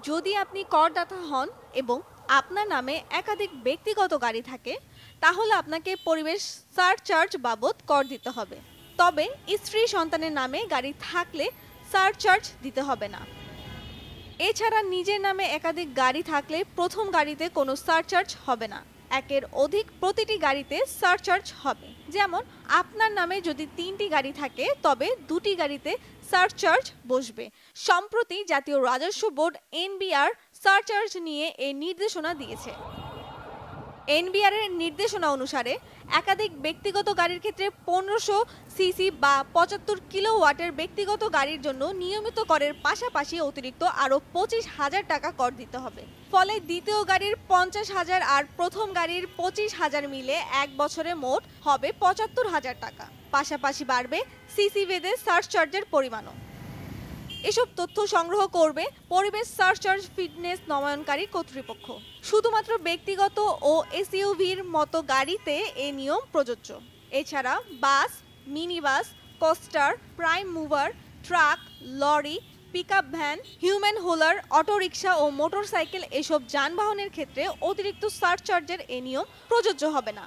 যদি আপনি করদাতা হন এবং আপনার নামে একাধিক ব্যক্তিগত গাড়ি থাকে, তাহলে আপনাকে পরিবেশ সারচার্জ বাবদ কর দিতে হবে। তবে স্ত্রী সন্তানের নামে গাড়ি থাকলে সারচার্জ দিতে হবে না। এছাড়া নিজের নামে একাধিক গাড়ি থাকলে প্রথম গাড়িতে কোনো সারচার্জ হবে না। একের অধিক প্রতিটি গাড়িতে সারচার্জ হবে। যেমন আপনার নামে যদি 3টি গাড়ি থাকে তবে 2টি গাড়িতে সারচার্জ বসবে। সম্প্রতি জাতীয় রাজস্ব বোর্ড এনবিআর সারচার্জ নিয়ে এই নির্দেশনা দিয়েছে। এনবিআর এর নির্দেশনা অনুসারে একাধিক ব্যক্তিগত গাড়ির ক্ষেত্রে 1500 সিসি বা 75 কিলোওয়াটের ব্যক্তিগত গাড়ির জন্য নিয়মিত করের পাশাপাশি অতিরিক্ত আরও 25,000 টাকা কর দিতে হবে। ফলে দ্বিতীয় গাড়ির 50,000 আর প্রথম গাড়ির 25,000 মিলে এক বছরে মোট হবে 75,000 টাকা। পাশাপাশি বাড়বে সিসি ভেদে সারচার্জের পরিমাণও। এসব তথ্য সংগ্রহ করবে পরিবেশ সারচার্জ ফিটনেস নবায়নকারী কর্তৃপক্ষ। শুধুমাত্র ব্যক্তিগত ও এসইউভির মতো গাড়িতে এই নিয়ম প্রযোজ্য। এছাড়া bus, mini bus, coaster, prime mover, truck, lorry, pickup van, human hauler, autorickshaw ও মোটরসাইকেল এসব যানবাহনের ক্ষেত্রে অতিরিক্ত সারচার্জের এই নিয়ম প্রযোজ্য হবে না।